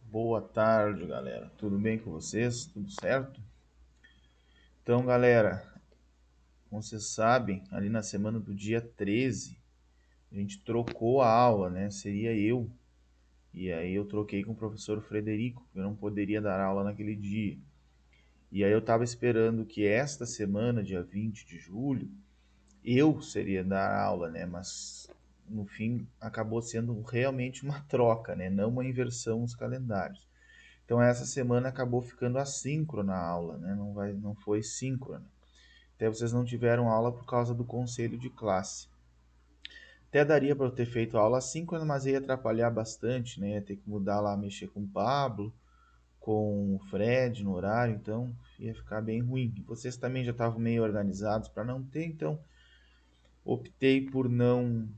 Boa tarde, galera. Tudo bem com vocês? Tudo certo? Então, galera, como vocês sabem, ali na semana do dia 13, a gente trocou a aula, né? Seria eu. E aí eu troquei com o professor Frederico, porque eu não poderia dar aula naquele dia. E aí eu estava esperando que esta semana, dia 20 de julho, eu seria dar aula, né? Mas no fim acabou sendo realmente uma troca, né? Não uma inversão nos calendários. Então essa semana acabou ficando assíncrona a aula, né? Não foi síncrona. Até vocês não tiveram aula por causa do conselho de classe. Até daria para eu ter feito a aula assíncrona, mas ia atrapalhar bastante, né? Ia ter que mudar lá, mexer com o Pablo, com o Fred no horário, então ia ficar bem ruim. E vocês também já estavam meio organizados para não ter, então optei por não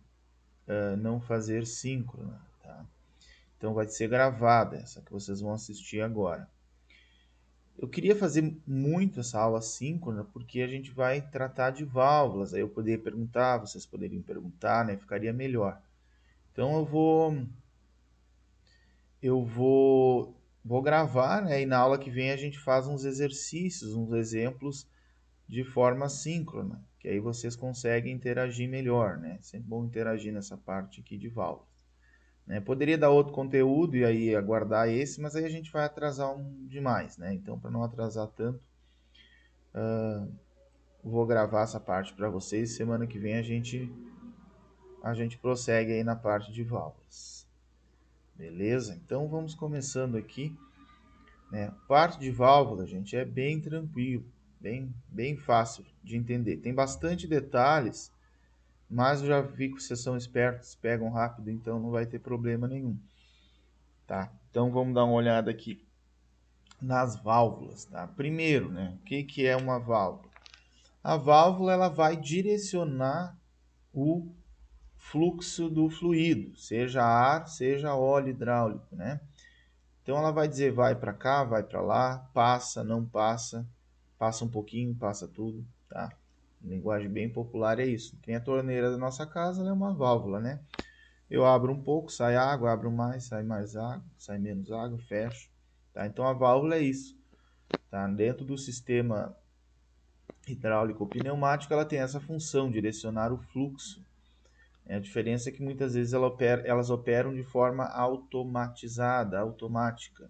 fazer síncrona, tá? Então vai ser gravada essa que vocês vão assistir agora. Eu queria fazer muito essa aula síncrona porque a gente vai tratar de válvulas. Aí eu poderia perguntar, vocês poderiam perguntar, né? Ficaria melhor. Então eu vou gravar, né? E na aula que vem a gente faz uns exercícios, uns exemplos de forma síncrona, que aí vocês conseguem interagir melhor, né? Sempre bom interagir nessa parte aqui de válvulas. Né? Poderia dar outro conteúdo e aí aguardar esse, mas aí a gente vai atrasar demais, né? Então, para não atrasar tanto, vou gravar essa parte para vocês. Semana que vem a gente prossegue aí na parte de válvulas. Beleza? Então vamos começando aqui, né? Parte de válvula, gente, é bem tranquilo, bem fácil de entender. Tem bastante detalhes, mas eu já vi que vocês são espertos, pegam rápido, então não vai ter problema nenhum, tá? Então vamos dar uma olhada aqui nas válvulas, tá? Primeiro, né? O que é uma válvula? A válvula ela vai direcionar o fluxo do fluido, seja ar, seja óleo hidráulico, né? Então ela vai dizer vai para cá, vai para lá, passa, não passa, passa um pouquinho, passa tudo, tá? Em linguagem bem popular é isso. Tem a torneira da nossa casa, ela é uma válvula, né? Eu abro um pouco, sai água, abro mais, sai mais água, sai menos água, fecho, tá? Então a válvula é isso, tá? Dentro do sistema hidráulico ou pneumático, ela tem essa função, direcionar o fluxo. A diferença é que muitas vezes elas operam de forma automatizada, automática.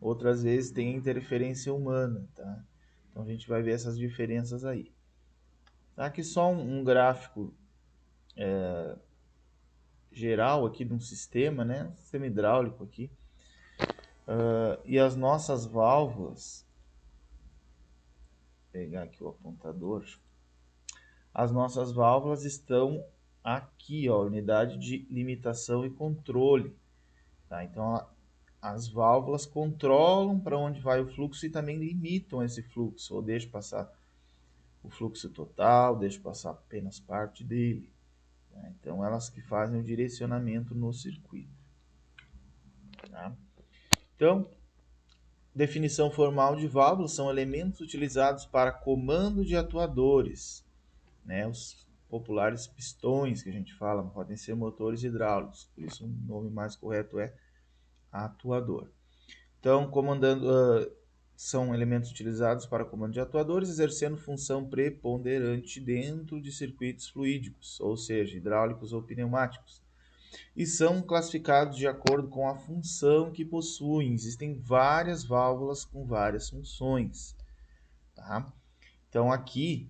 Outras vezes tem interferência humana, tá? Então a gente vai ver essas diferenças aí. Tá aqui só um gráfico geral aqui de um sistema, né? Sistema hidráulico aqui. E as nossas válvulas, vou pegar aqui o apontador. As nossas válvulas estão aqui, ó, unidade de limitação e controle. Tá? Então, as válvulas controlam para onde vai o fluxo e também limitam esse fluxo, ou deixam passar o fluxo total, deixam passar apenas parte dele. Tá? Então, elas que fazem o direcionamento no circuito. Tá? Então, definição formal de válvulas são elementos utilizados para comando de atuadores, né? Os populares pistões que a gente fala, podem ser motores hidráulicos, por isso o nome mais correto é atuador. Então, são elementos utilizados para comando de atuadores, exercendo função preponderante dentro de circuitos fluídicos, ou seja, hidráulicos ou pneumáticos, e são classificados de acordo com a função que possuem. Existem várias válvulas com várias funções. Tá? Então, aqui,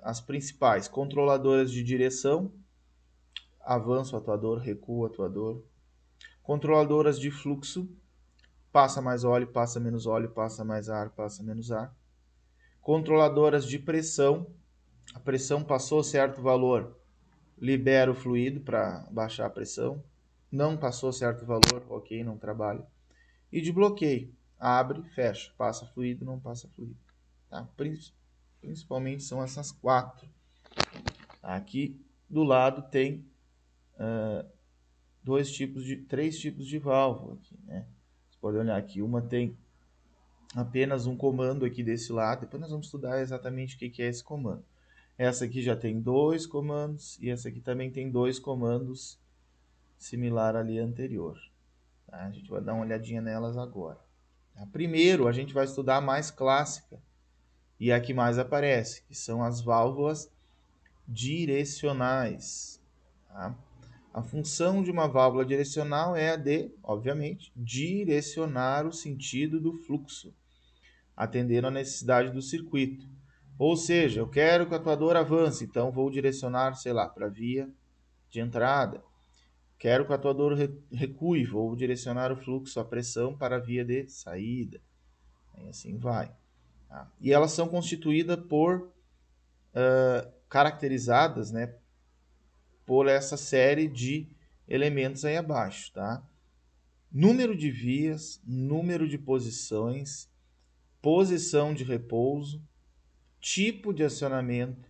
as principais: controladoras de direção, avanço atuador, recuo atuador; controladoras de fluxo, passa mais óleo, passa menos óleo, passa mais ar, passa menos ar; controladoras de pressão, a pressão passou certo valor, libera o fluido para baixar a pressão; não passou certo valor, ok, não trabalha; e de bloqueio, abre, fecha, passa fluido, não passa fluido. Tá? Principalmente são essas quatro. Aqui do lado tem três tipos de válvula aqui, né? Você pode olhar aqui, uma tem apenas um comando aqui desse lado, depois nós vamos estudar exatamente o que é esse comando. Essa aqui já tem dois comandos e essa aqui também tem dois comandos, similar ali anterior. Tá? A gente vai dar uma olhadinha nelas agora. Tá? Primeiro, a gente vai estudar a mais clássica e a que mais aparece, que são as válvulas direcionais. Tá? A função de uma válvula direcional é a de, obviamente, direcionar o sentido do fluxo, atendendo à necessidade do circuito. Ou seja, eu quero que o atuador avance, então vou direcionar, sei lá, para a via de entrada. Quero que o atuador recue, vou direcionar o fluxo, a pressão para a via de saída. E assim vai. Tá? E elas são constituídas por, caracterizadas, né, por essa série de elementos aí abaixo. Tá? Número de vias, número de posições, posição de repouso, tipo de acionamento,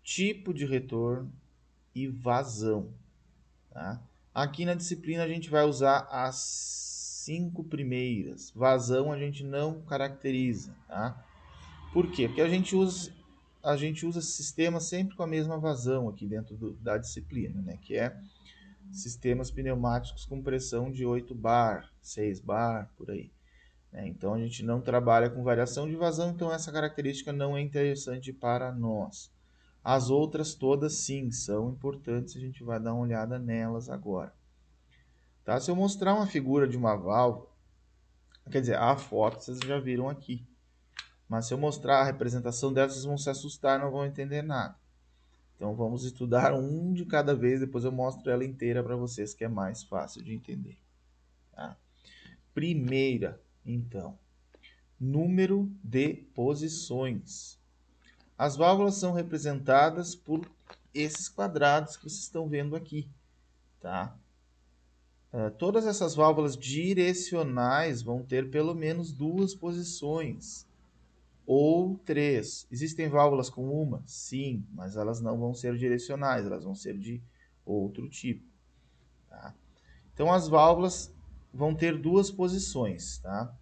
tipo de retorno e vazão. Tá? Aqui na disciplina a gente vai usar as 5 primeiras. Vazão a gente não caracteriza. Tá? Por quê? Porque a gente usa sistemas sempre com a mesma vazão aqui dentro da disciplina, né? Que é sistemas pneumáticos com pressão de 8 bar, 6 bar, por aí. Então a gente não trabalha com variação de vazão, então essa característica não é interessante para nós. As outras todas sim são importantes, a gente vai dar uma olhada nelas agora. Tá? Se eu mostrar uma figura de uma válvula, quer dizer, a foto vocês já viram aqui, mas se eu mostrar a representação dela, vocês vão se assustar, não vão entender nada. Então vamos estudar um de cada vez, depois eu mostro ela inteira para vocês, que é mais fácil de entender. Tá? Primeira, então, número de posições. As válvulas são representadas por esses quadrados que vocês estão vendo aqui. Tá? Todas essas válvulas direcionais vão ter pelo menos 2 posições, ou 3. Existem válvulas com uma? Sim, mas elas não vão ser direcionais, elas vão ser de outro tipo. Tá? Então as válvulas vão ter 2 posições. Tá?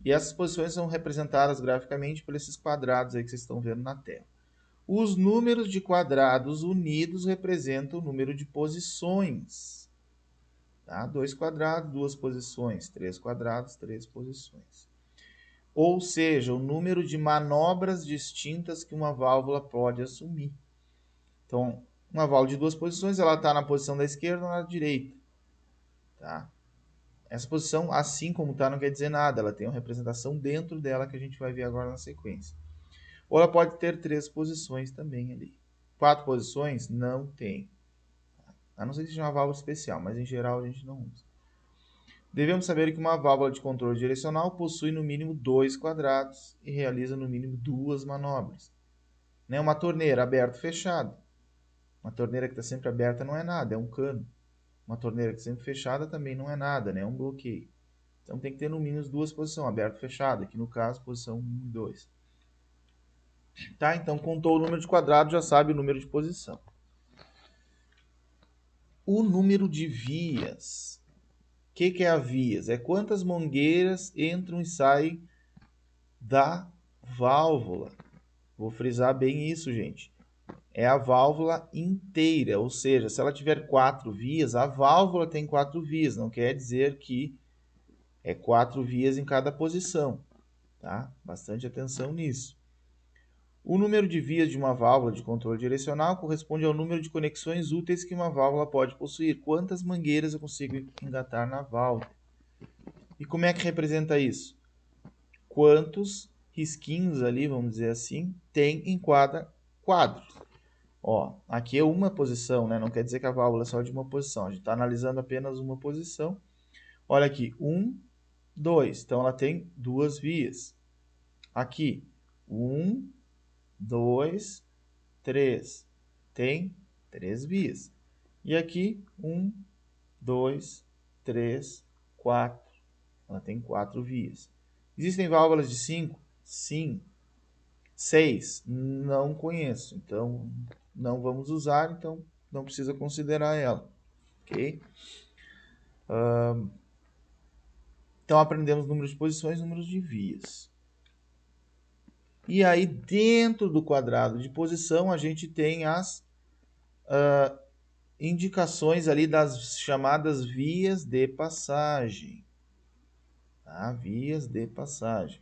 E essas posições são representadas graficamente por esses quadrados aí que vocês estão vendo na tela. Os números de quadrados unidos representam o número de posições. Tá? 2 quadrados, 2 posições. 3 quadrados, 3 posições. Ou seja, o número de manobras distintas que uma válvula pode assumir. Então, uma válvula de 2 posições, ela está na posição da esquerda ou na direita. Tá? Essa posição, assim como está, não quer dizer nada. Ela tem uma representação dentro dela que a gente vai ver agora na sequência. Ou ela pode ter 3 posições também ali. 4 posições? Não tem. A não ser que seja uma válvula especial, mas em geral a gente não usa. Devemos saber que uma válvula de controle direcional possui no mínimo 2 quadrados e realiza no mínimo 2 manobras. Uma torneira aberta ou fechada. Uma torneira que está sempre aberta não é nada, é um cano. Uma torneira que está sempre fechada também não é nada, é um bloqueio. Então tem que ter no mínimo 2 posições, aberto e fechado. Aqui no caso, posição 1 e 2. Tá? Então contou o número de quadrados, já sabe o número de posição. O número de vias. O que é a vias? É quantas mangueiras entram e saem da válvula. Vou frisar bem isso, gente. É a válvula inteira, ou seja, se ela tiver 4 vias, a válvula tem 4 vias, não quer dizer que é 4 vias em cada posição. Tá? Bastante atenção nisso. O número de vias de uma válvula de controle direcional corresponde ao número de conexões úteis que uma válvula pode possuir. Quantas mangueiras eu consigo engatar na válvula? E como é que representa isso? Quantos risquinhos ali, vamos dizer assim, tem em cada quadro. Ó, aqui é uma posição, né? Não quer dizer que a válvula é só de uma posição. A gente está analisando apenas uma posição. Olha aqui, 1, 2. Então, ela tem 2 vias. Aqui, 1, 2, 3. Tem 3 vias. E aqui, 1, 2, 3, 4. Ela tem 4 vias. Existem válvulas de 5? Sim. 6? Não conheço. Então, não vamos usar. Então, não precisa considerar ela. Ok? Então, aprendemos números de posições e números de vias. E aí, dentro do quadrado de posição, a gente tem as indicações ali das chamadas vias de passagem. tá? Vias de passagem.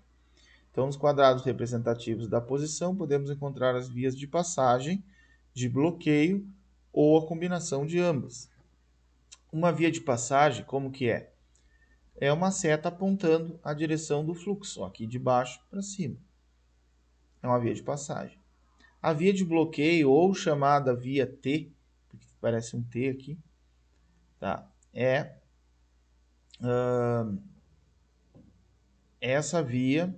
Então, nos quadrados representativos da posição, podemos encontrar as vias de passagem, de bloqueio ou a combinação de ambas. Uma via de passagem, como que é? É uma seta apontando a direção do fluxo, aqui de baixo para cima. É uma via de passagem. A via de bloqueio, ou chamada via T, porque parece um T aqui, tá? Essa via,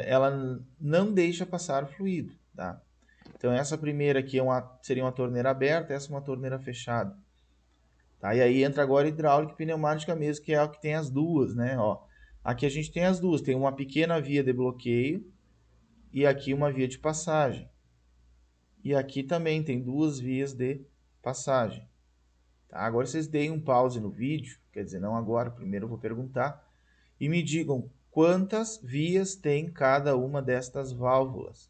ela não deixa passar o fluido, tá? Então, essa primeira aqui seria uma torneira aberta, essa é uma torneira fechada. Tá? E aí entra agora hidráulica e pneumática mesmo, que é o que tem as duas, né? Ó, aqui a gente tem as duas, tem uma pequena via de bloqueio e aqui uma via de passagem. E aqui também tem duas vias de passagem. Tá? Agora vocês deem um pause no vídeo, quer dizer, não agora, primeiro eu vou perguntar, e me digam quantas vias tem cada uma destas válvulas.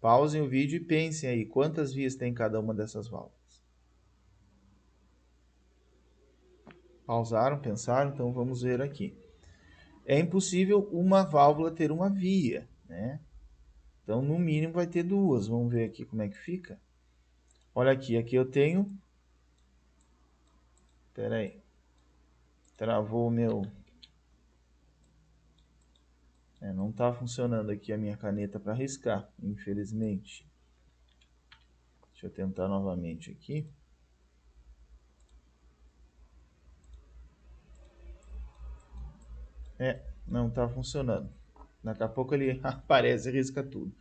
Pausem o vídeo e pensem aí, quantas vias tem cada uma dessas válvulas. Pausaram, pensaram? Então vamos ver aqui. É impossível uma válvula ter uma via, né? Então, no mínimo, vai ter duas. Vamos ver aqui como é que fica. Olha aqui, aqui eu tenho... Espera aí. Travou o meu... não está funcionando aqui a minha caneta para riscar, infelizmente. Deixa eu tentar novamente aqui. Não está funcionando. Daqui a pouco ele aparece e risca tudo.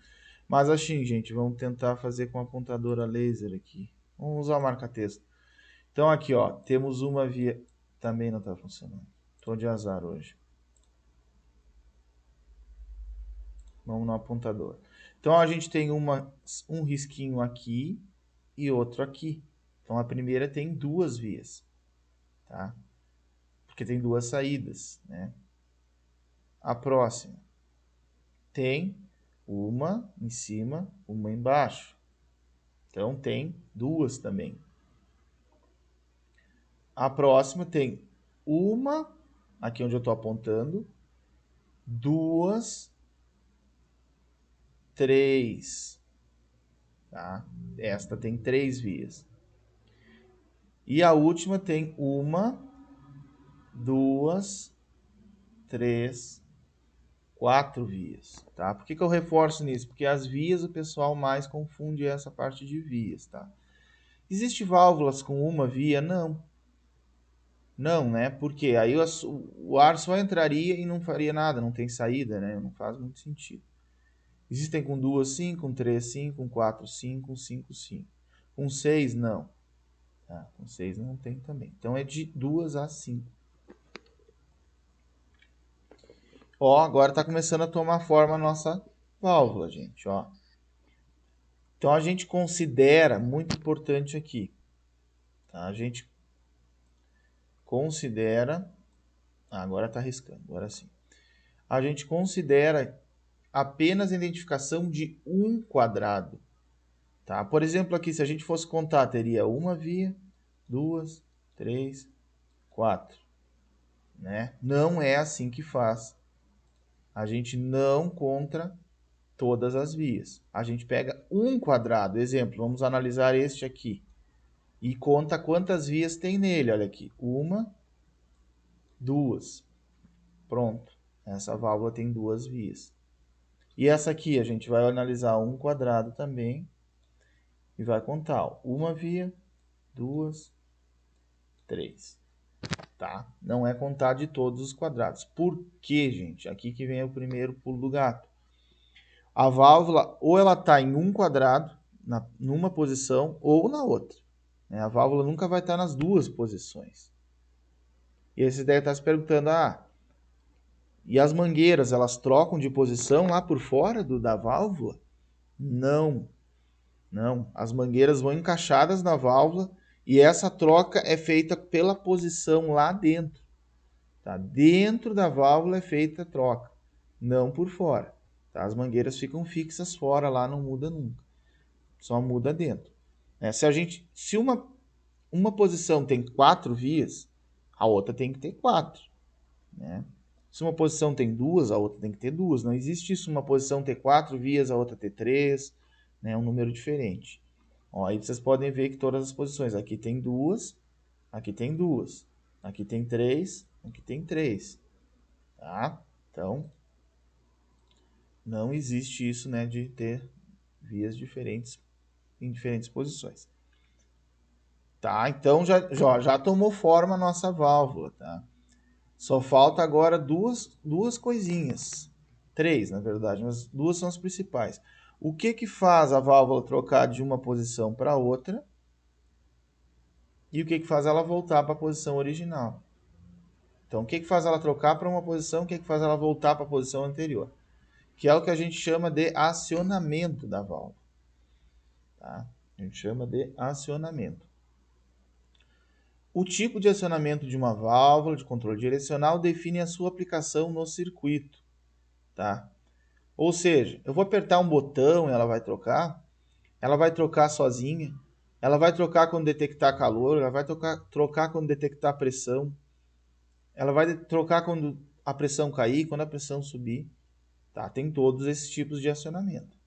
Mas assim, gente, vamos tentar fazer com a apontadora laser aqui. Vamos usar o marca-texto. Então aqui, ó, temos uma via... Também não está funcionando. Estou de azar hoje. Vamos no apontador. Então a gente tem um risquinho aqui e outro aqui. Então a primeira tem duas vias, tá? Porque tem duas saídas, né? A próxima tem uma em cima, uma embaixo. Então tem duas também. A próxima tem uma, aqui onde eu estou apontando, duas, três, tá? Esta tem três vias. E a última tem uma, duas, três, quatro vias, tá? Por que eu reforço nisso? Porque as vias o pessoal mais confunde essa parte de vias, tá? Existe válvulas com uma via? Não. Não, né? Porque aí o ar só entraria e não faria nada, não tem saída, né? Não faz muito sentido. Existem com duas sim, com três sim, com quatro sim, com cinco sim. Com seis não. Tá? Com seis não tem também. Então é de 2 a 5. Ó, agora está começando a tomar forma a nossa válvula, gente, ó. Então a gente considera, muito importante aqui, tá? A gente considera, agora está riscando, agora sim. A gente considera apenas a identificação de um quadrado, tá? Por exemplo, aqui, se a gente fosse contar, teria uma via, duas, três, quatro, né? Não é assim que faz. A gente não conta todas as vias. A gente pega um quadrado, exemplo, vamos analisar este aqui, e conta quantas vias tem nele, olha aqui, uma, duas, pronto, essa válvula tem duas vias. E essa aqui a gente vai analisar um quadrado também, e vai contar, ó, uma via, duas, três, tá? Não é contar de todos os quadrados. Por quê, gente? Aqui que vem o primeiro pulo do gato. A válvula, ou ela está em um quadrado, numa posição, ou na outra. Né? A válvula nunca vai estar nas duas posições. E aí você deve estar se perguntando, e as mangueiras, elas trocam de posição lá por fora da válvula? Não, não. As mangueiras vão encaixadas na válvula e essa troca é feita pela posição lá dentro. Tá? Dentro da válvula é feita a troca, não por fora. Tá? As mangueiras ficam fixas fora lá, não muda nunca. Só muda dentro. Se uma posição tem quatro vias, a outra tem que ter quatro. né? Se uma posição tem duas, a outra tem que ter duas. Não existe isso, uma posição ter 4 vias, a outra ter 3, né? É um número diferente. Ó, aí vocês podem ver que todas as posições, aqui tem duas, aqui tem duas, aqui tem 3, aqui tem 3, tá? Então, não existe isso, né, de ter vias diferentes em diferentes posições. Tá, então já tomou forma a nossa válvula, tá? Só falta agora duas coisinhas. Três, na verdade, mas duas são as principais. O que que faz a válvula trocar de uma posição para outra? E o que que faz ela voltar para a posição original? Então, o que que faz ela trocar para uma posição? O que que faz ela voltar para a posição anterior? Que é o que a gente chama de acionamento da válvula. Tá? A gente chama de acionamento. O tipo de acionamento de uma válvula de controle direcional define a sua aplicação no circuito. Tá? Ou seja, eu vou apertar um botão e ela vai trocar sozinha, ela vai trocar quando detectar calor, ela vai trocar quando detectar pressão, ela vai trocar quando a pressão cair, quando a pressão subir. Tá? Tem todos esses tipos de acionamento,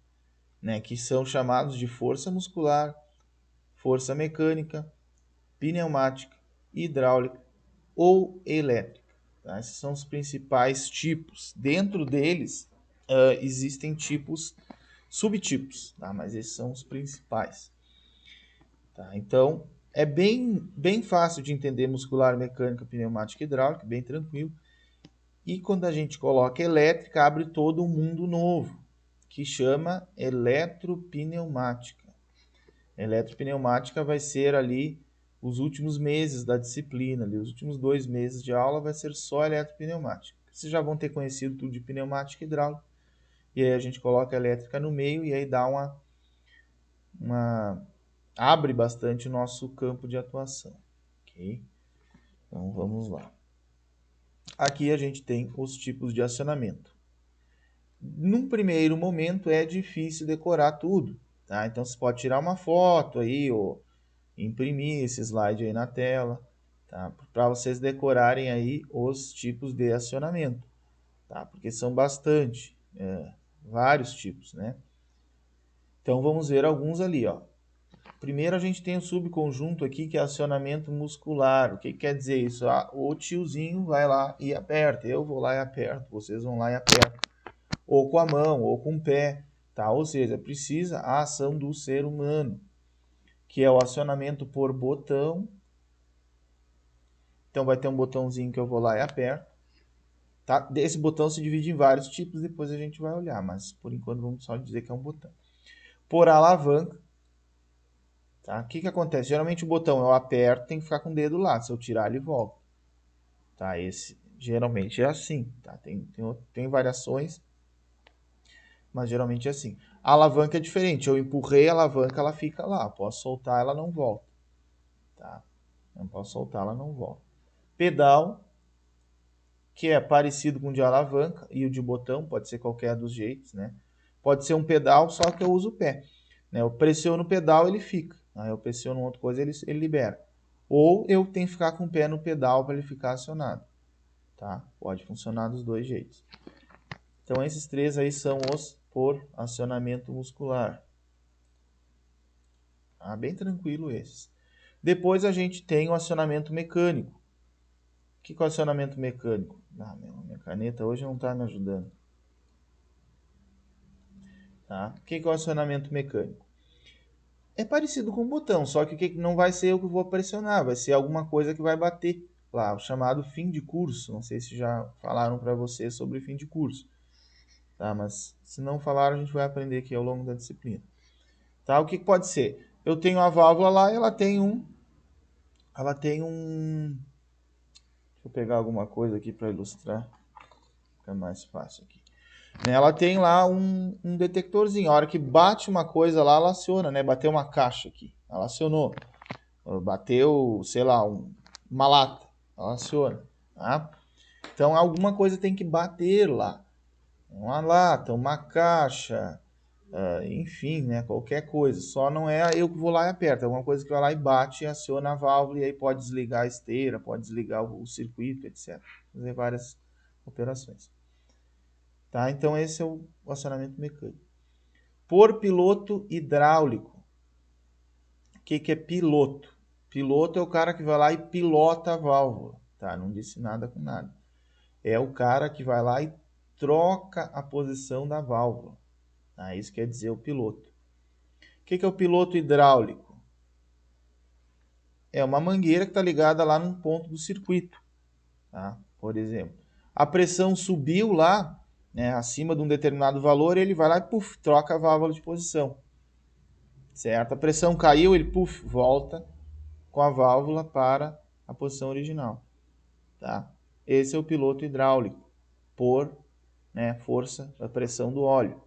né? Que são chamados de força muscular, força mecânica, pneumática, hidráulica ou elétrica. Tá? Esses são os principais tipos. Dentro deles, existem tipos, subtipos, tá? Mas esses são os principais. Tá? Então, é bem fácil de entender muscular, mecânica, pneumática e hidráulica, bem tranquilo. E quando a gente coloca elétrica, abre todo um mundo novo, que chama eletropneumática. Eletropneumática vai ser ali os últimos meses da disciplina, ali, os últimos 2 meses de aula vai ser só eletropneumática. Vocês já vão ter conhecido tudo de pneumática e hidráulica, e aí a gente coloca a elétrica no meio e aí dá abre bastante o nosso campo de atuação. Ok? Então vamos lá. Aqui a gente tem os tipos de acionamento. Num primeiro momento é difícil decorar tudo, tá? Então você pode tirar uma foto aí ou imprimir esse slide aí na tela, tá? Para vocês decorarem aí os tipos de acionamento, tá? Porque são bastante, vários tipos, né? Então vamos ver alguns ali, ó. Primeiro a gente tem o subconjunto aqui que é acionamento muscular. O que quer dizer isso? Ah, o tiozinho vai lá e aperta, eu vou lá e aperto, vocês vão lá e apertam. Ou com a mão, ou com o pé, tá? Ou seja, precisa a ação do ser humano, que é o acionamento por botão. Então vai ter um botãozinho que eu vou lá e aperto. Tá? Esse botão se divide em vários tipos, depois a gente vai olhar, mas por enquanto vamos só dizer que é um botão. Por alavanca, tá? O que acontece? Geralmente o botão eu aperto, tem que ficar com o dedo lá, se eu tirar ele volta. Tá? Esse geralmente é assim, tá? Tem variações, mas geralmente é assim. A alavanca é diferente, eu empurrei a alavanca, ela fica lá, posso soltar, ela não volta. Tá? Não posso soltar, ela não volta. Pedal, que é parecido com o de alavanca e o de botão, pode ser qualquer dos jeitos, né? Pode ser um pedal, só que eu uso o pé. Né? Eu pressiono o pedal, ele fica. Aí eu pressiono outra coisa, ele libera. Ou eu tenho que ficar com o pé no pedal para ele ficar acionado. Tá? Pode funcionar dos dois jeitos. Então esses três aí são os por acionamento muscular. Tá? Bem tranquilo esses. Depois a gente tem o acionamento mecânico. O que é o acionamento mecânico? Ah, minha caneta hoje não está me ajudando. Tá? O que é o acionamento mecânico? É parecido com o botão, só que o que não vai ser eu que vou pressionar, vai ser alguma coisa que vai bater lá, o chamado fim de curso. Não sei se já falaram para você sobre fim de curso, tá? Mas se não falaram, a gente vai aprender aqui ao longo da disciplina. Tá? O que pode ser? Eu tenho a válvula lá e ela tem um... Deixa eu pegar alguma coisa aqui para ilustrar, fica mais fácil aqui. Ela tem lá um detectorzinho. A hora que bate uma coisa lá, ela aciona, né? Bateu uma caixa aqui, ela acionou. Bateu, sei lá, uma lata, ela aciona. Tá? Então alguma coisa tem que bater lá. Uma lata, uma caixa, enfim, né, qualquer coisa. Só não é eu que vou lá e aperto, é alguma coisa que vai lá e bate e aciona a válvula e aí pode desligar a esteira, pode desligar o circuito, etc. Fazer várias operações. Tá? Então esse é o acionamento mecânico. Por piloto hidráulico. O que é piloto? Piloto é o cara que vai lá e pilota a válvula. Tá? Não disse nada com nada. É o cara que vai lá e troca a posição da válvula. Tá? Isso quer dizer o piloto. O que é o piloto hidráulico? É uma mangueira que está ligada lá num ponto do circuito. Tá? Por exemplo, a pressão subiu lá, né, acima de um determinado valor, ele vai lá e puff, troca a válvula de posição. Certo? A pressão caiu, ele puff, volta com a válvula para a posição original. Tá? Esse é o piloto hidráulico, por, né, força da pressão do óleo.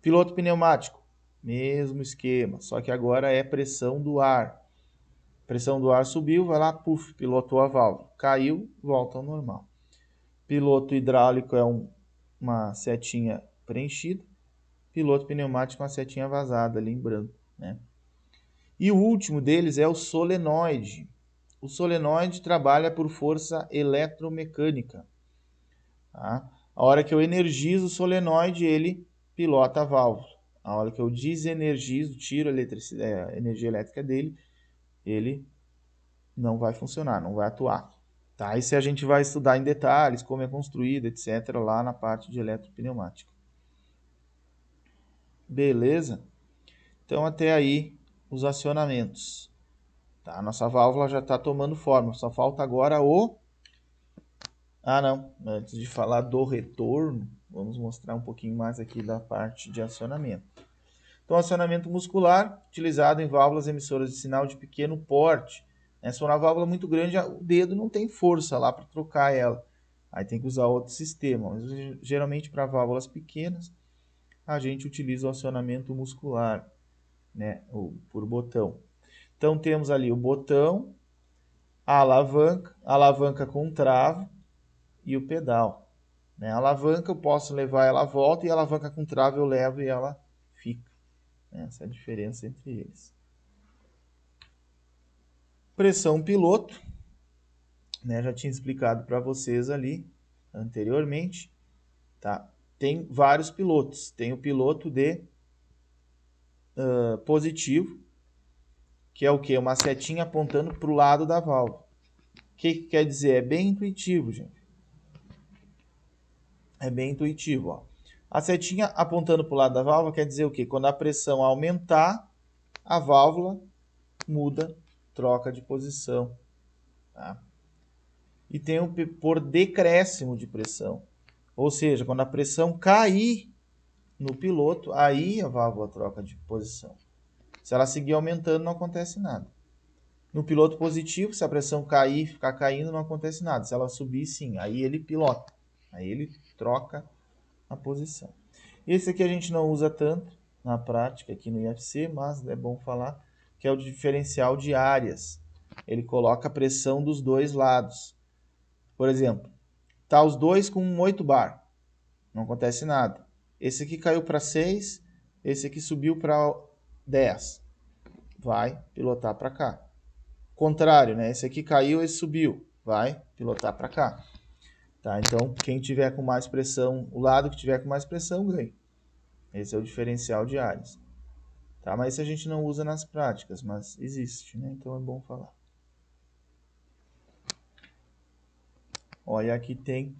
Piloto pneumático, mesmo esquema, só que agora é pressão do ar. Pressão do ar subiu, vai lá, puff, pilotou a válvula. Caiu, volta ao normal. Piloto hidráulico é uma setinha preenchida. Piloto pneumático é uma setinha vazada ali em branco, né? E o último deles é o solenoide. O solenoide trabalha por força eletromecânica. Tá? A hora que eu energizo o solenoide, ele pilota a válvula. A hora que eu desenergizo, tiro a energia elétrica dele, ele não vai funcionar, não vai atuar. Tá? Isso a gente vai estudar em detalhes, como é construído, etc., lá na parte de eletropneumática. Beleza? Então, até aí, os acionamentos. Tá? A nossa válvula já está tomando forma, só falta agora o... Ah, não, antes de falar do retorno, vamos mostrar um pouquinho mais aqui da parte de acionamento. Então, acionamento muscular, utilizado em válvulas emissoras de sinal de pequeno porte. Se for uma válvula muito grande, o dedo não tem força lá para trocar ela. Aí tem que usar outro sistema. Mas, geralmente, para válvulas pequenas, a gente utiliza o acionamento muscular, né, ou por botão. Então, temos ali o botão, a alavanca com trava e o pedal. A alavanca eu posso levar ela à volta e a alavanca com trava eu levo e ela fica. Essa é a diferença entre eles. Pressão piloto, né? Já tinha explicado para vocês ali anteriormente. Tá? Tem vários pilotos. Tem o piloto de positivo, que é o quê? Uma setinha apontando para o lado da válvula. O que quer dizer? É bem intuitivo, gente. É bem intuitivo. Ó. A setinha apontando para o lado da válvula quer dizer o quê? Quando a pressão aumentar, a válvula muda, troca de posição. Tá? E tem o por decréscimo de pressão. Ou seja, quando a pressão cair no piloto, aí a válvula troca de posição. Se ela seguir aumentando, não acontece nada. No piloto positivo, se a pressão cair, ficar caindo, não acontece nada. Se ela subir, sim, aí ele pilota. Aí ele troca a posição. Esse aqui a gente não usa tanto na prática aqui no IFC, mas é bom falar que é o diferencial de áreas. Ele coloca a pressão dos dois lados. Por exemplo, tá os dois com 8 bar. Não acontece nada. Esse aqui caiu para 6, esse aqui subiu para 10. Vai pilotar para cá. Contrário, né? Esse aqui caiu, esse subiu. Vai pilotar para cá. Tá? Então, quem tiver com mais pressão, o lado que tiver com mais pressão, ganha. Esse é o diferencial de áreas. Tá? Mas isso a gente não usa nas práticas, mas existe, né? Então é bom falar. Olha, aqui tem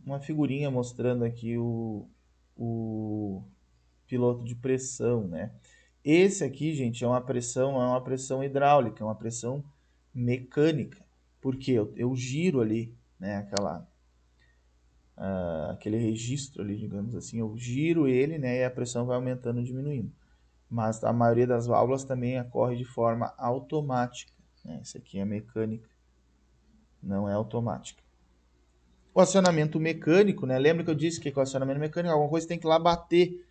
uma figurinha mostrando aqui o piloto de pressão, né? Esse aqui, gente, é uma pressão hidráulica, é uma pressão mecânica. Porque eu giro ali, né, aquele registro ali, digamos assim, eu giro ele, né, e a pressão vai aumentando e diminuindo. Mas a maioria das válvulas também ocorre de forma automática. Né? Esse aqui é mecânica, não é automática. O acionamento mecânico, né? Lembra que eu disse que com o acionamento mecânico alguma coisa tem que ir lá bater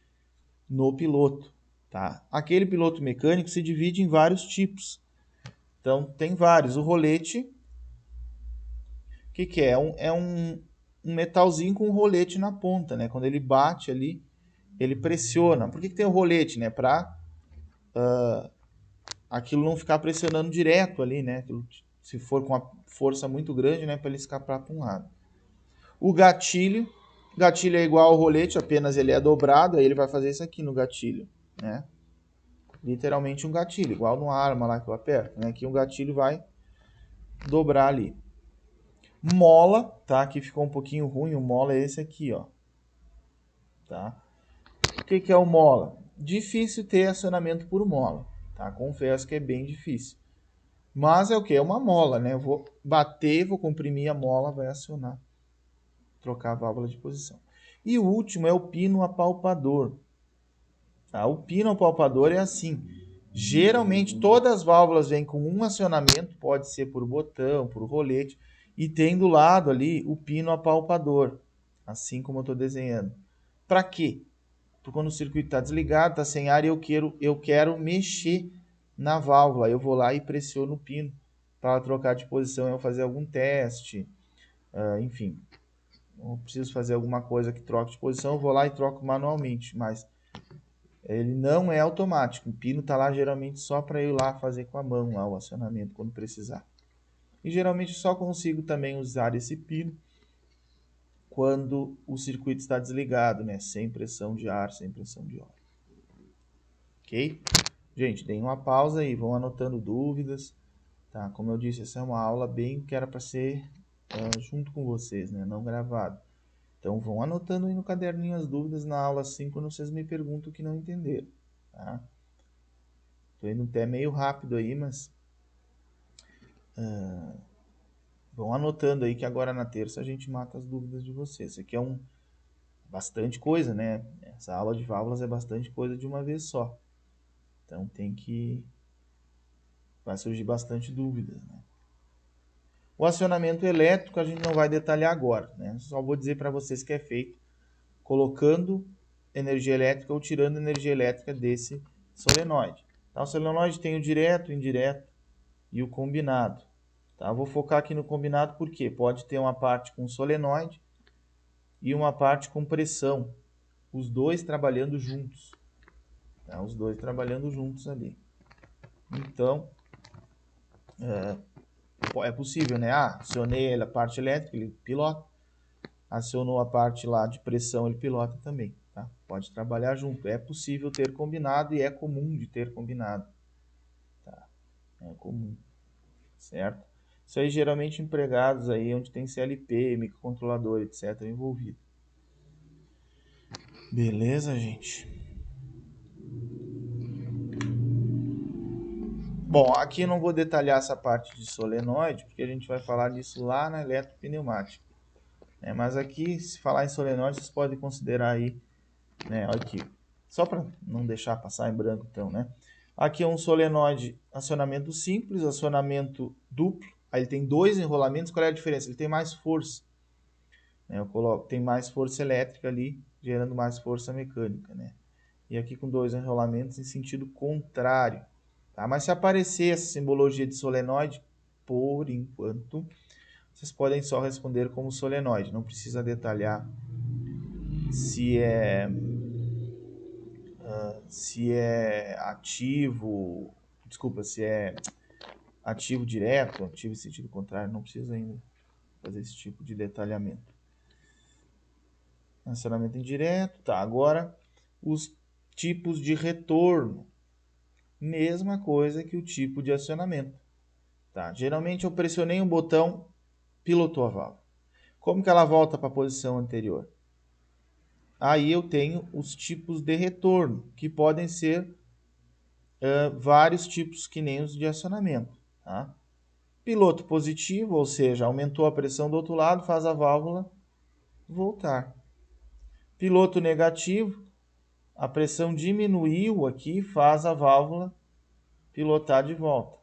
no piloto. Tá? Aquele piloto mecânico se divide em vários tipos. Então, tem vários. O rolete, o que é? É um metalzinho com um rolete na ponta. Né? Quando ele bate ali, ele pressiona. Por que tem o rolete, né? Para aquilo não ficar pressionando direto ali, né? Se for com uma força muito grande, né? Para ele escapar para um lado. O gatilho é igual ao rolete, apenas ele é dobrado, aí ele vai fazer isso aqui no gatilho, né? Literalmente um gatilho, igual numa arma lá que eu aperto, né? Aqui um gatilho vai dobrar ali. Mola, tá? Aqui ficou um pouquinho ruim, o mola é esse aqui, ó. Tá? O que é o mola? Difícil ter acionamento por mola, tá? Confesso que é bem difícil. Mas é o que? É uma mola, né? Eu vou bater, vou comprimir a mola, vai acionar. Trocar a válvula de posição. E o último é o pino apalpador. Tá? O pino apalpador é assim. Geralmente todas as válvulas vêm com um acionamento, pode ser por botão, por rolete, e tem do lado ali o pino apalpador, assim como eu estou desenhando. Para quê? Porque quando o circuito está desligado, está sem ar e eu quero mexer na válvula. Eu vou lá e pressiono o pino para trocar de posição, eu fazer algum teste, enfim. Eu preciso fazer alguma coisa que troque de posição, eu vou lá e troco manualmente, mas ele não é automático. O pino está lá geralmente só para eu ir lá fazer com a mão lá, o acionamento quando precisar. E geralmente só consigo também usar esse pino quando o circuito está desligado, né? Sem pressão de ar, sem pressão de óleo. Ok? Gente, deem uma pausa aí, vão anotando dúvidas. Tá? Como eu disse, essa é uma aula bem que era para ser junto com vocês, né? Não gravado. Então vão anotando aí no caderninho as dúvidas na aula 5 quando vocês me perguntam o que não entenderam. Tá? Tô indo até meio rápido aí, mas vão anotando aí que agora na terça a gente mata as dúvidas de vocês. Isso aqui é bastante coisa, né? Essa aula de válvulas é bastante coisa de uma vez só. Então vai surgir bastante dúvidas, né? O acionamento elétrico a gente não vai detalhar agora, né? Só vou dizer para vocês que é feito colocando energia elétrica ou tirando energia elétrica desse solenoide. Tá? O solenoide tem o direto, o indireto e o combinado. Tá? Vou focar aqui no combinado porque pode ter uma parte com solenoide e uma parte com pressão. Os dois trabalhando juntos. Tá? Os dois trabalhando juntos ali. Então, é possível, né? Acionei a parte elétrica, ele pilota. Acionou a parte lá de pressão, ele pilota também. Tá? Pode trabalhar junto. É possível ter combinado e é comum de ter combinado. Tá? É comum. Certo? Isso aí geralmente empregados aí onde tem CLP, microcontrolador, etc. envolvido. Beleza, gente? Bom, aqui eu não vou detalhar essa parte de solenoide, porque a gente vai falar disso lá na eletropneumática. Mas aqui, se falar em solenoide, vocês podem considerar aí, né, aqui, só para não deixar passar em branco então, né? Aqui é um solenoide acionamento simples, acionamento duplo. Aí ele tem dois enrolamentos, qual é a diferença? Ele tem mais força. Né? Tem mais força elétrica ali, gerando mais força mecânica, né? E aqui com dois enrolamentos em sentido contrário. Tá? Mas se aparecer essa simbologia de solenoide, por enquanto, vocês podem só responder como solenoide. Não precisa detalhar se é ativo, desculpa, se é ativo direto, ativo em sentido contrário. Não precisa ainda fazer esse tipo de detalhamento. Acionamento indireto, tá. Agora, os tipos de retorno. Mesma coisa que o tipo de acionamento. Tá? Geralmente eu pressionei um botão, pilotou a válvula. Como que ela volta para a posição anterior? Aí eu tenho os tipos de retorno, que podem ser vários tipos que nem os de acionamento. Tá? Piloto positivo, ou seja, aumentou a pressão do outro lado, faz a válvula voltar. Piloto negativo, a pressão diminuiu aqui, faz a válvula pilotar de volta.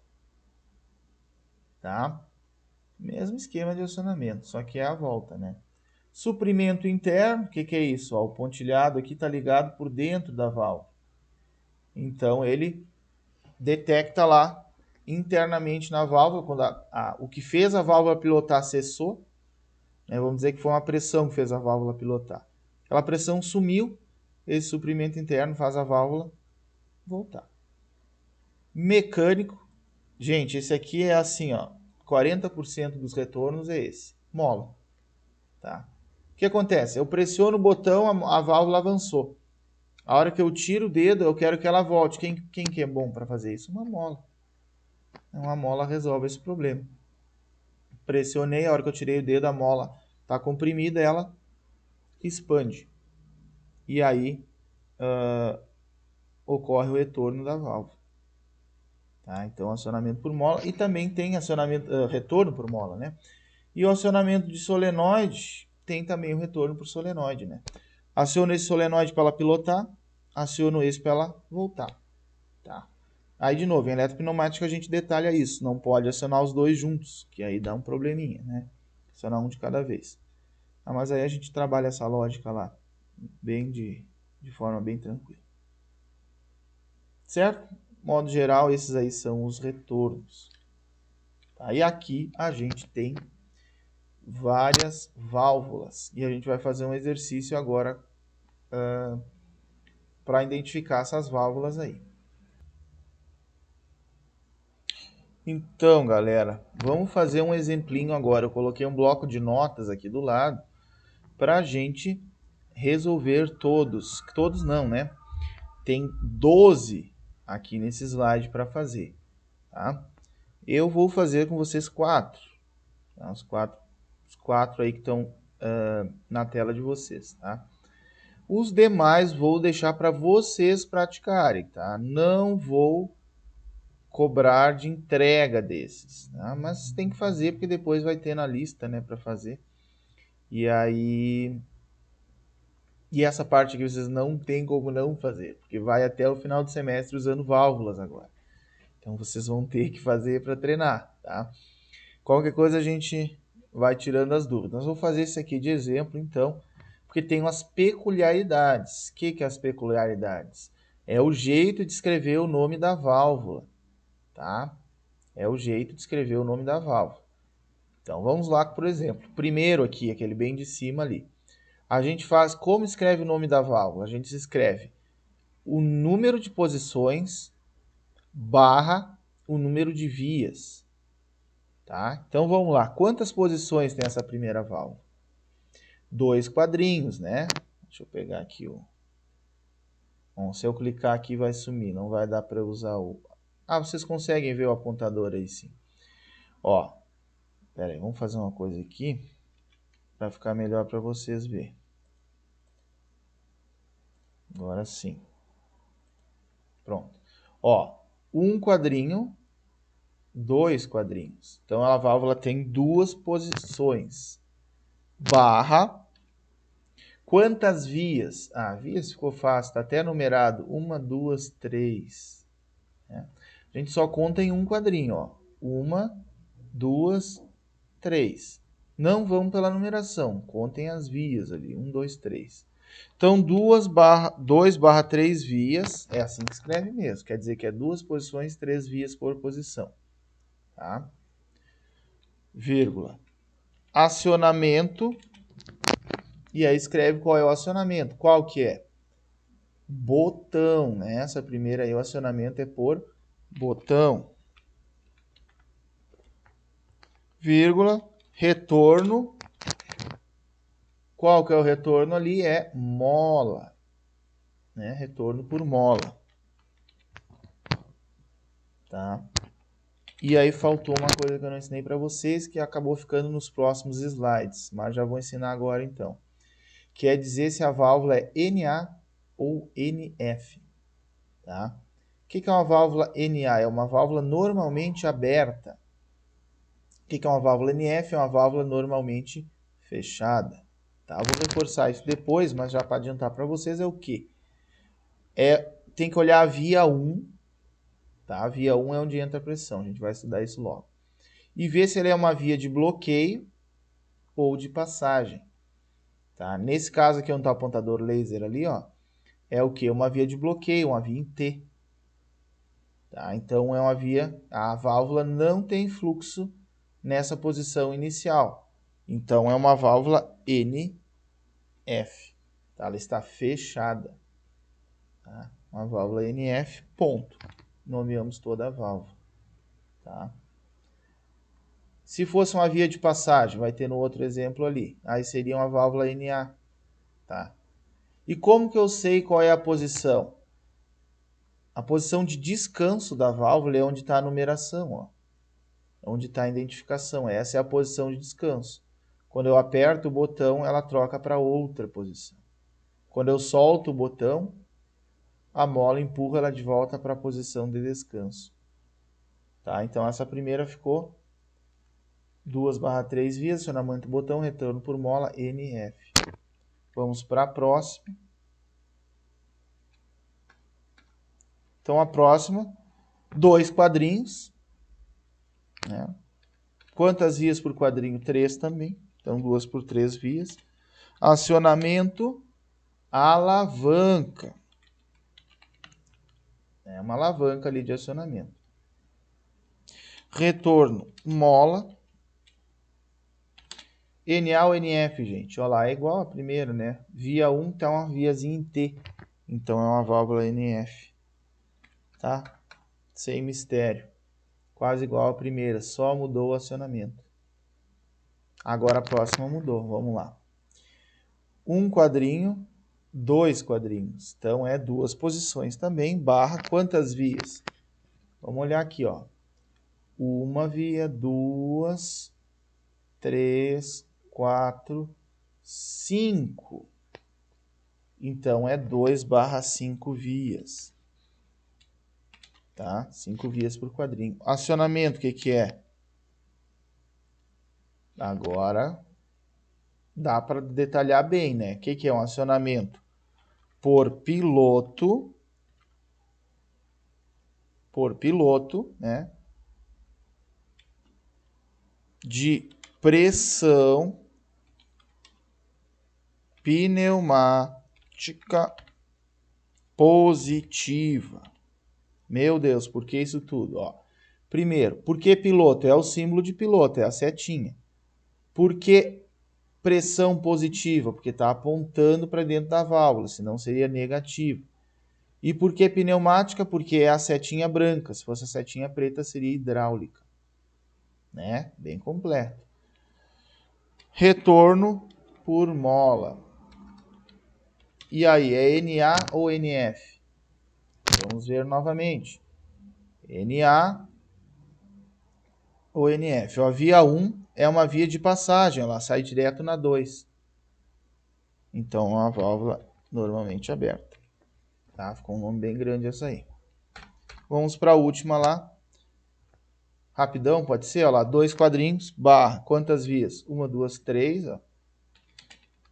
Tá? Mesmo esquema de acionamento, só que é a volta, né? Suprimento interno, o que é isso? O pontilhado aqui está ligado por dentro da válvula. Então, ele detecta lá internamente na válvula, quando o que fez a válvula pilotar cessou, né? Vamos dizer que foi uma pressão que fez a válvula pilotar. Aquela pressão sumiu, esse suprimento interno faz a válvula voltar. Mecânico, gente, esse aqui é assim, ó, 40% dos retornos é esse, mola, tá? O que acontece? Eu pressiono o botão, a válvula avançou. A hora que eu tiro o dedo, eu quero que ela volte. Quem que é bom para fazer isso? Uma mola. Uma mola resolve esse problema. Pressionei, a hora que eu tirei o dedo, a mola está comprimida, ela expande. E aí ocorre o retorno da válvula. Tá? Então, acionamento por mola. E também tem acionamento, retorno por mola, né? E o acionamento de solenoide tem também o retorno por solenoide, né? Aciono esse solenoide para ela pilotar, aciono esse para ela voltar. Tá? Aí, de novo, em eletropneumática a gente detalha isso. Não pode acionar os dois juntos, que aí dá um probleminha, né? Acionar um de cada vez. Mas aí a gente trabalha essa lógica lá, bem de forma bem tranquila. Certo? De modo geral, esses aí são os retornos. Tá? E aqui a gente tem várias válvulas. E a gente vai fazer um exercício agora para identificar essas válvulas aí. Então, galera, vamos fazer um exemplinho agora. Eu coloquei um bloco de notas aqui do lado para a gente resolver todos. Todos não, né? Tem 12 aqui nesse slide para fazer. Tá? Eu vou fazer com vocês 4. Tá? Os quatro aí que estão na tela de vocês. Tá? Os demais vou deixar para vocês praticarem. Tá? Não vou cobrar de entrega desses, tá? Mas tem que fazer porque depois vai ter na lista, né, para fazer. E aí essa parte que vocês não tem como não fazer, porque vai até o final do semestre usando válvulas agora. Então vocês vão ter que fazer para treinar, tá? Qualquer coisa a gente vai tirando as dúvidas. Nós vamos fazer esse aqui de exemplo, então, porque tem umas peculiaridades. O que é as peculiaridades? É o jeito de escrever o nome da válvula, tá? É o jeito de escrever o nome da válvula. Então, vamos lá, por exemplo. Primeiro aqui, aquele bem de cima ali. A gente faz, como escreve o nome da válvula? A gente escreve o número de posições barra o número de vias. Tá? Então, vamos lá. Quantas posições tem essa primeira válvula? 2 quadrinhos, né? Deixa eu pegar aqui o... Bom, se eu clicar aqui vai sumir, não vai dar para usar o... Ah, vocês conseguem ver o apontador aí sim. Ó, pera aí, vamos fazer uma coisa aqui para ficar melhor para vocês verem. Agora sim. Pronto. Ó, um quadrinho, 2 quadrinhos. Então a válvula tem 2 posições. Barra. Quantas vias? Ah, vias ficou fácil, está até numerado. 1, 2, 3. Né? A gente só conta em um quadrinho, ó. 1, 2, 3. Não vão pela numeração, contem as vias ali. 1, 2, 3. Então, 2 barra 3 vias, é assim que escreve mesmo. Quer dizer que é 2 posições, 3 vias por posição. Tá? Vírgula. Acionamento. E aí escreve qual é o acionamento. Qual que é? Botão, né? Essa primeira aí, o acionamento é por botão. Vírgula. Retorno. Qual que é o retorno ali? É mola. Né? Retorno por mola. Tá? E aí faltou uma coisa que eu não ensinei para vocês, que acabou ficando nos próximos slides, mas já vou ensinar agora então. Que é dizer se a válvula é NA ou NF. Tá? O que é uma válvula NA? É uma válvula normalmente aberta. O que é uma válvula NF? É uma válvula normalmente fechada. Tá? Vou reforçar isso depois, mas já para adiantar para vocês é o quê? Tem que olhar a via 1. Tá? A via 1 é onde entra a pressão. A gente vai estudar isso logo. E ver se ela é uma via de bloqueio ou de passagem. Tá? Nesse caso aqui onde está o apontador laser ali, ó, é o que? Uma via de bloqueio, uma via em T. Tá? Então é uma via, a válvula não tem fluxo nessa posição inicial. Então é uma válvula NF. Tá? Ela está fechada. Tá? Uma válvula NF, ponto. Nomeamos toda a válvula. Tá? Se fosse uma via de passagem, vai ter no outro exemplo ali. Aí seria uma válvula NA. Tá? E como que eu sei qual é a posição? A posição de descanso da válvula é onde está a numeração, ó. Onde está a identificação. Essa é a posição de descanso. Quando eu aperto o botão, ela troca para outra posição. Quando eu solto o botão, a mola empurra ela de volta para a posição de descanso. Tá? Então, essa primeira ficou 2/3 vias, acionamento do botão, retorno por mola, NF. Vamos para a próxima. Então, a próxima, 2 quadrinhos. Né? Quantas vias por quadrinho? 3 também. Então, 2 por 3 vias. Acionamento, alavanca. É uma alavanca ali de acionamento. Retorno, mola. NA ou NF, gente? Olha lá, é igual a primeira, né? Via 1 tá uma viazinha em T. Então, é uma válvula NF. Tá? Sem mistério. Quase igual a primeira, só mudou o acionamento. Agora a próxima mudou, vamos lá. 1 quadrinho, 2 quadrinhos. Então, é 2 posições também, barra quantas vias? Vamos olhar aqui, ó. 1 via, 2, 3, 4, 5. Então, é 2/5 vias. Tá? 5 vias por quadrinho. Acionamento, o que é? Agora, dá para detalhar bem, né? O que é um acionamento? Por piloto, né? De pressão pneumática positiva. Meu Deus, por que isso tudo? Ó, primeiro, por que piloto? É o símbolo de piloto, é a setinha. Por que pressão positiva? Porque está apontando para dentro da válvula, senão seria negativo. E por que pneumática? Porque é a setinha branca. Se fosse a setinha preta, seria hidráulica. Né? Bem completo. Retorno por mola. E aí, é NA ou NF? Vamos ver novamente. NA ou NF. A via 1 é uma via de passagem, ela sai direto na 2. Então, é uma válvula normalmente aberta. Tá? Ficou um nome bem grande essa aí. Vamos para a última lá. Rapidão, pode ser? Olha lá, 2 quadrinhos, barra. Quantas vias? 1, 2, 3. Ó.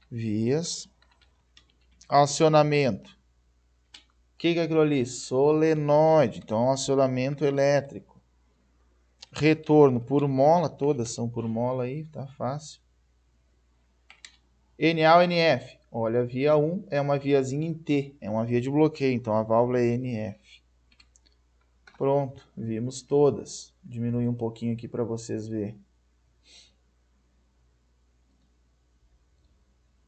Vias. Acionamento. O que é aquilo ali? Solenoide. Então, é um acionamento elétrico. Retorno por mola. Todas são por mola aí, tá fácil. NA ou NF? Olha, a via 1 é uma viazinha em T. É uma via de bloqueio. Então, a válvula é NF. Pronto, vimos todas. Diminui um pouquinho aqui para vocês verem.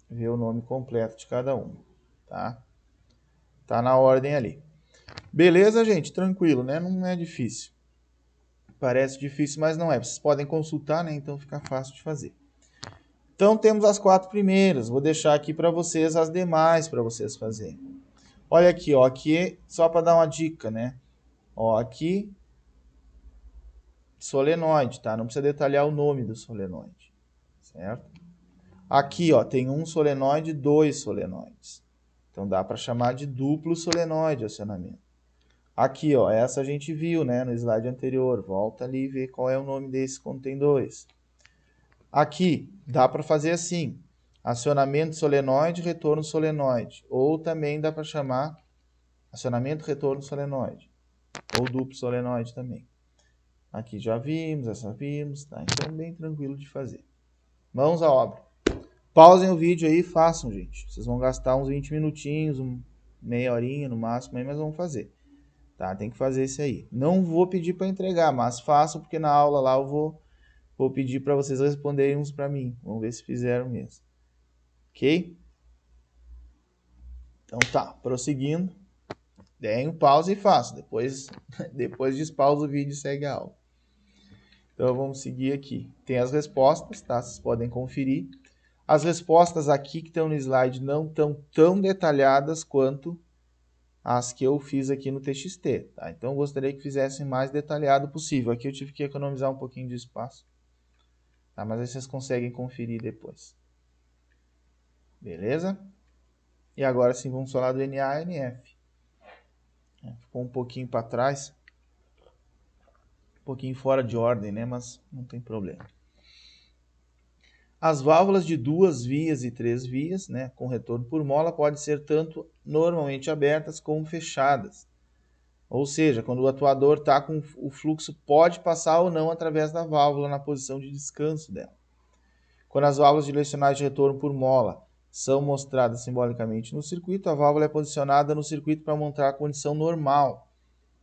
Ver o nome completo de cada um, tá? Tá na ordem ali. Beleza, gente? Tranquilo, né? Não é difícil. Parece difícil, mas não é. Vocês podem consultar, né? Então fica fácil de fazer. Então temos as 4 primeiras. Vou deixar aqui para vocês as demais para vocês fazerem. Olha aqui, ó. Aqui só para dar uma dica, né? Ó, aqui solenoide, tá? Não precisa detalhar o nome do solenoide, certo? Aqui, ó, tem um solenoide e 2 solenoides. Então dá para chamar de duplo solenoide acionamento. Aqui, ó, essa a gente viu, né, no slide anterior. Volta ali e vê qual é o nome desse quando tem 2. Aqui, dá para fazer assim. Acionamento solenoide, retorno solenoide. Ou também dá para chamar acionamento, retorno solenoide. Ou duplo solenoide também. Aqui já vimos, essa vimos, tá? Então, bem tranquilo de fazer. Mãos à obra. Pausem o vídeo aí e façam, gente. Vocês vão gastar uns 20 minutinhos, meia horinha no máximo, aí, mas vão fazer. Tá? Tem que fazer isso aí. Não vou pedir para entregar, mas façam, porque na aula lá eu vou pedir para vocês responderem uns para mim. Vamos ver se fizeram mesmo. Ok? Então tá, prosseguindo. Tenho, pausa e faço. Depois despausa o vídeo e segue a aula. Então vamos seguir aqui. Tem as respostas, tá? Vocês podem conferir. As respostas aqui que estão no slide não estão tão detalhadas quanto as que eu fiz aqui no TXT, tá? Então eu gostaria que fizessem mais detalhado possível. Aqui eu tive que economizar um pouquinho de espaço, tá? Mas aí vocês conseguem conferir depois. Beleza? E agora sim vamos falar do NA e NF. Ficou um pouquinho para trás, um pouquinho fora de ordem, né? Mas não tem problema. As válvulas de 2 vias e 3 vias, né, com retorno por mola, podem ser tanto normalmente abertas como fechadas. Ou seja, quando o atuador está com o fluxo, pode passar ou não através da válvula na posição de descanso dela. Quando as válvulas direcionais de retorno por mola são mostradas simbolicamente no circuito, a válvula é posicionada no circuito para mostrar a condição normal.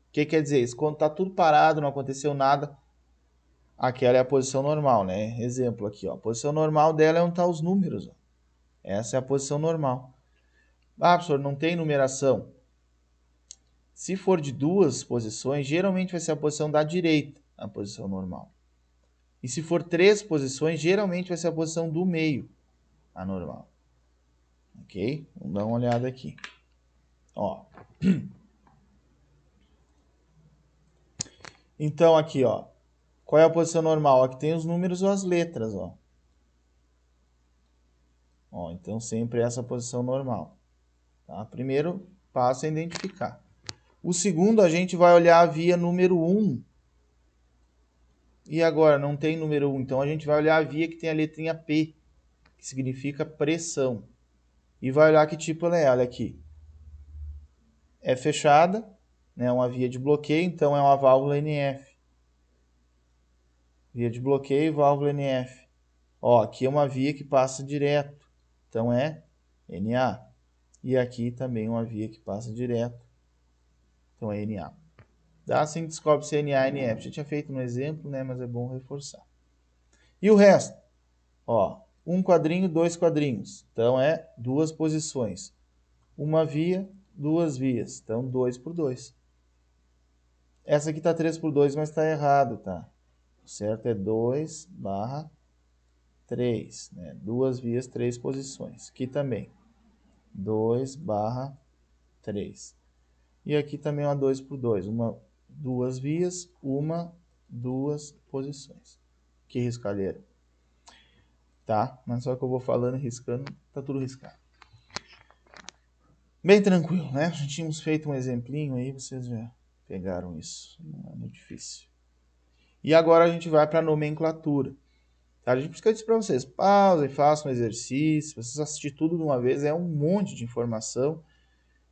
O que quer dizer isso? Quando está tudo parado, não aconteceu nada, aquela é a posição normal, né? Exemplo aqui, ó. A posição normal dela é onde estão os números. Ó. Essa é a posição normal. Ah, professor, não tem numeração. Se for de 2 posições, geralmente vai ser a posição da direita, a posição normal. E se for 3 posições, geralmente vai ser a posição do meio, a normal. Ok? Vamos dar uma olhada aqui. Ó. Então, aqui, ó. Qual é a posição normal? Aqui tem os números ou as letras, ó. Ó, então, sempre essa posição normal. Tá? Primeiro passo é identificar. O segundo, a gente vai olhar a via número 1. E agora, não tem número 1. Então, a gente vai olhar a via que tem a letrinha P, que significa pressão. E vai olhar que tipo ela é. Olha aqui. É fechada, né? Uma via de bloqueio, então é uma válvula NF. Via de bloqueio, válvula NF. Ó, aqui é uma via que passa direto, então é NA. E aqui também uma via que passa direto, então é NA. Dá assim que descobre se é NA e NF. Já tinha feito um exemplo, né? Mas é bom reforçar. E o resto? Ó, um quadrinho, 2 quadrinhos. Então é 2 posições. Uma via, 2 vias. Então 2 por 2. Essa aqui está 3 por 2, mas está errado, tá? O certo é 2 barra 3. Né? 2 vias, 3 posições. Aqui também. 2 barra 3. E aqui também uma 2 por 2. 2 vias, 2 posições. Que riscalheira. Tá? Mas só que eu vou falando e riscando, tá tudo riscado. Bem tranquilo, né? Já tínhamos feito um exemplinho aí, vocês já pegaram isso. Não é muito difícil. E agora a gente vai para a nomenclatura. Tá? A gente precisa dizer para vocês, pausa e façam um exercício. Vocês assistirem tudo de uma vez, é um monte de informação.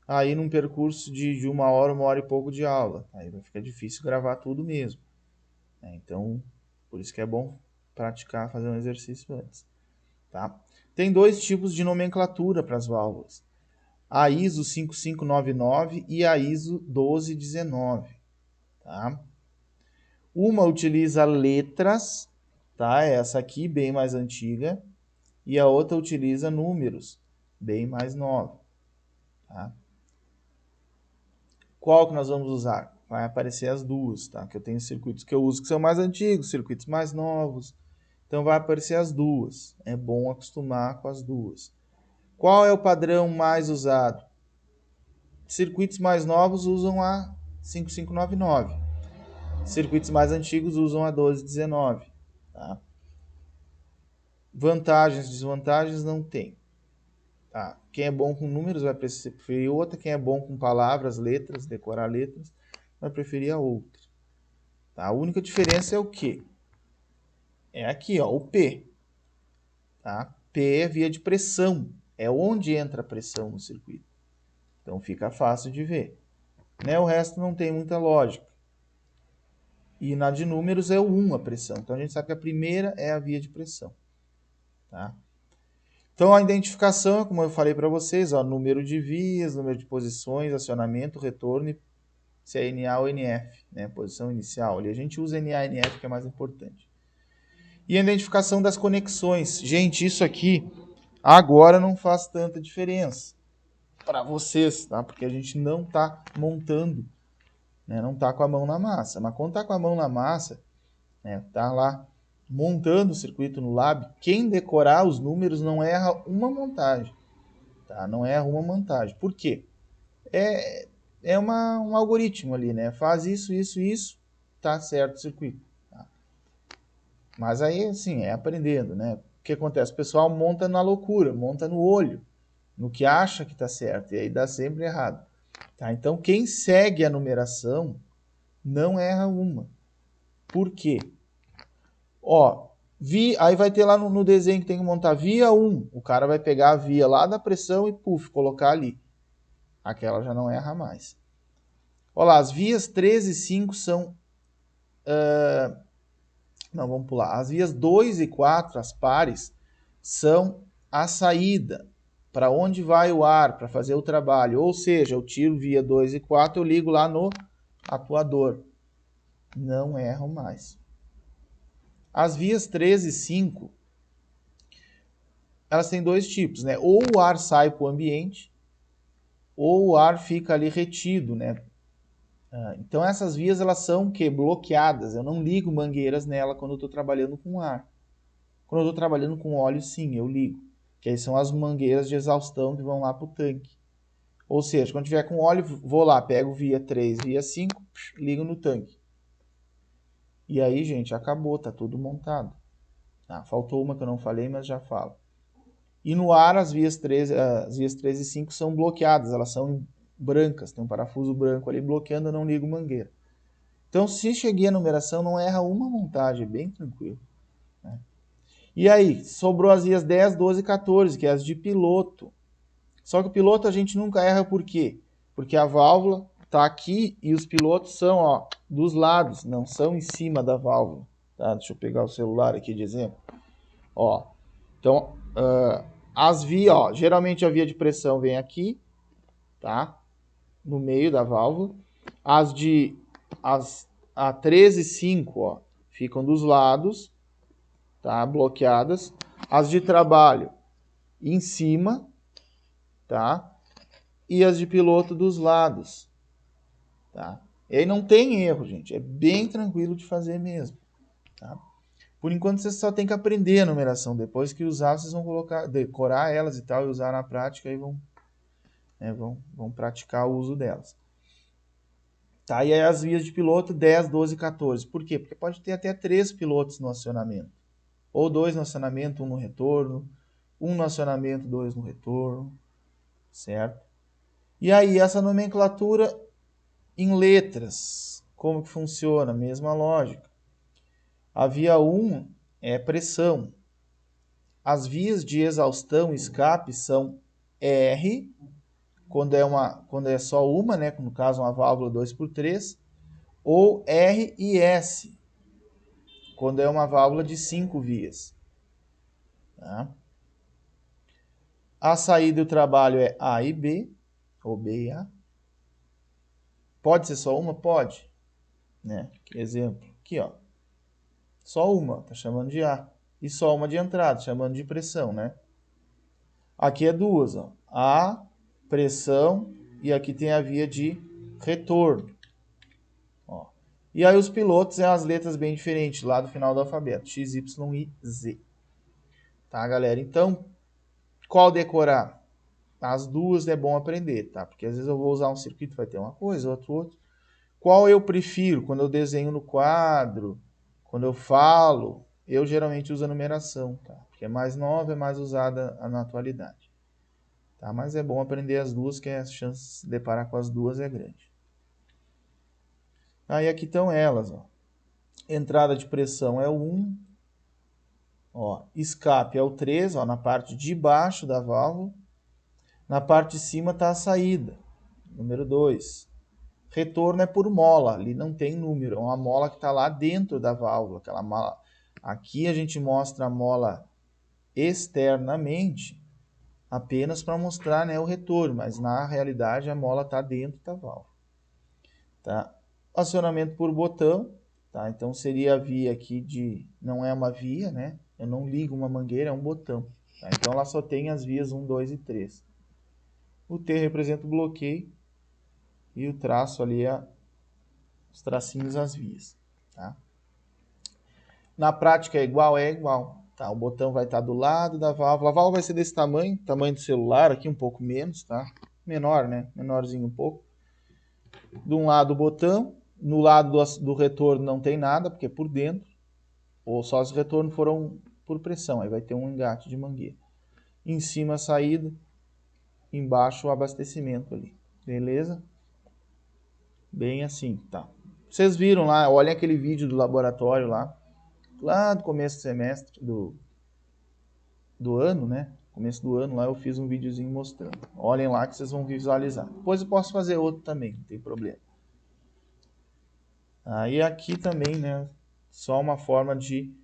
Aí num percurso de 1 hora e pouco de aula. Aí vai ficar difícil gravar tudo mesmo. Então, por isso que é bom praticar, fazer um exercício antes. Tá? Tem 2 tipos de nomenclatura para as válvulas. A ISO 5599 e a ISO 1219. Tá? Uma utiliza letras, tá? Essa aqui, bem mais antiga. E a outra utiliza números, bem mais nova. Tá? Qual que nós vamos usar? Vai aparecer as duas, tá? Que eu tenho circuitos que eu uso que são mais antigos, circuitos mais novos. Então vai aparecer as duas. É bom acostumar com as duas. Qual é o padrão mais usado? Circuitos mais novos usam a 5599. Circuitos mais antigos usam a 1219. Tá? Vantagens, desvantagens não tem. Tá? Quem é bom com números vai preferir outra. Quem é bom com palavras, letras, decorar letras, vai preferir a outra. Tá? A única diferença é o quê? É aqui, ó, o P. Tá? P é via de pressão. É onde entra a pressão no circuito. Então fica fácil de ver. Né? O resto não tem muita lógica. E na de números é o 1 a pressão. Então a gente sabe que a primeira é a via de pressão. Tá? Então a identificação, como eu falei para vocês, ó, número de vias, número de posições, acionamento, retorno, se é NA ou NF, né? Posição inicial. Ali a gente usa NA e NF, que é mais importante. E a identificação das conexões. Gente, isso aqui agora não faz tanta diferença. para vocês, tá? Porque a gente não está montando, né? Não está com a mão na massa. Mas quando está com a mão na massa, né? Tá lá montando o circuito no lab, quem decorar os números não erra uma montagem, tá? Não erra uma montagem. Por quê? É um algoritmo ali, né? Faz isso, isso, isso, tá certo o circuito. Tá? Mas aí, assim, é aprendendo, né? O que acontece? O pessoal monta na loucura, monta no olho, no que acha que tá certo, e aí dá sempre errado. Tá? Então, quem segue a numeração não erra uma. Por quê? Ó, aí vai ter lá no desenho que tem que montar via 1. O cara vai pegar a via lá da pressão e, colocar ali. Aquela já não erra mais. Olha lá, as vias 3 e 5 são... não, vamos pular. As vias 2 e 4, as pares, são a saída. Para onde vai o ar para fazer o trabalho. Ou seja, eu tiro via 2 e 4, eu ligo lá no atuador. Não erro mais. As vias 3 e 5, elas têm dois tipos, né? Ou o ar sai para o ambiente, ou o ar fica ali retido, né? Então essas vias elas são bloqueadas. Eu não ligo mangueiras nela quando eu estou trabalhando com ar. Quando eu estou trabalhando com óleo, sim, eu ligo. Que aí são as mangueiras de exaustão que vão lá para o tanque. Ou seja, quando tiver com óleo, vou lá, pego via 3, via 5, ligo no tanque. E aí, gente, acabou, tá tudo montado. Tá? Faltou uma que eu não falei, mas já falo. E no ar, as vias 3 e 5 são bloqueadas, elas são brancas, tem um parafuso branco ali bloqueando, eu não ligo mangueira. Então, se cheguei a numeração, não erra uma montagem, bem tranquilo. Né? E aí, sobrou as vias 10, 12 e 14, que é as de piloto. Só que o piloto a gente nunca erra por quê? Porque a válvula está aqui e os pilotos são, ó, dos lados, não são em cima da válvula. Tá? Deixa eu pegar o celular aqui de exemplo. Ó, então, as vias, ó, geralmente a via de pressão vem aqui, tá? No meio da válvula. A 13 e 5, ó, ficam dos lados, tá? Bloqueadas. As de trabalho em cima, tá? E as de piloto dos lados, tá? E aí não tem erro, gente. É bem tranquilo de fazer mesmo, tá? Por enquanto vocês só tem que aprender a numeração. Depois que usar, vocês vão decorar elas e tal, e usar na prática e vão praticar o uso delas. Tá? E aí as vias de piloto 10, 12 e 14. Por quê? Porque pode ter até 3 pilotos no acionamento. Ou 2 no acionamento, 1 no retorno. 1 no acionamento, 2 no retorno. Certo? E aí essa nomenclatura em letras. Como que funciona? Mesma lógica. A via 1 é pressão. As vias de exaustão e escape são R, quando é só uma, né? No caso uma válvula 2x3, ou R e S, quando é uma válvula de 5 vias. Tá? A saída e o trabalho é A e B, ou B e A. Pode ser só uma? Pode. Né? Exemplo, aqui ó. Só uma, tá chamando de A. E só uma de entrada, chamando de pressão, né? Aqui é duas, ó. A, pressão, e aqui tem a via de retorno. Ó. E aí os pilotos é as letras bem diferentes, lá do final do alfabeto. X, Y e Z. Tá, galera? Então, qual decorar? As duas é bom aprender, tá? Porque às vezes eu vou usar um circuito, vai ter uma coisa, outro. Qual eu prefiro? Quando eu desenho no quadro, quando eu falo, eu geralmente uso a numeração, tá? Porque é mais nova, é mais usada na atualidade. Tá? Mas é bom aprender as duas, que a chance de se deparar com as duas é grande. Aí aqui estão elas, ó. Entrada de pressão é o 1. Ó, escape é o 3, ó, na parte de baixo da válvula. Na parte de cima está a saída, número 2. Retorno é por mola, ali não tem número, é uma mola que está lá dentro da válvula. Aquela mola. Aqui a gente mostra a mola externamente, apenas para mostrar, né, o retorno, mas na realidade a mola está dentro da válvula. Tá? Acionamento por botão, tá? Então seria a via aqui de... não é uma via, né? Eu não ligo uma mangueira, é um botão. Tá? Então ela só tem as vias 1, 2 e 3. O T representa o bloqueio e o traço ali é os tracinhos, as vias. Tá? Na prática é igual? É igual. Tá? O botão vai estar do lado da válvula. A válvula vai ser desse tamanho, tamanho do celular, aqui um pouco menos, tá? Menor, né? Menorzinho um pouco. De um lado o botão, no lado do retorno não tem nada, porque é por dentro, ou só os retornos foram por pressão, aí vai ter um engate de mangueira. Em cima a saída, embaixo o abastecimento ali, beleza? Bem assim, tá. Vocês viram lá, olhem aquele vídeo do laboratório lá do começo do semestre, do ano, né? Começo do ano lá eu fiz um videozinho mostrando. Olhem lá que vocês vão visualizar. Depois eu posso fazer outro também, não tem problema. E aqui também, né, só uma forma de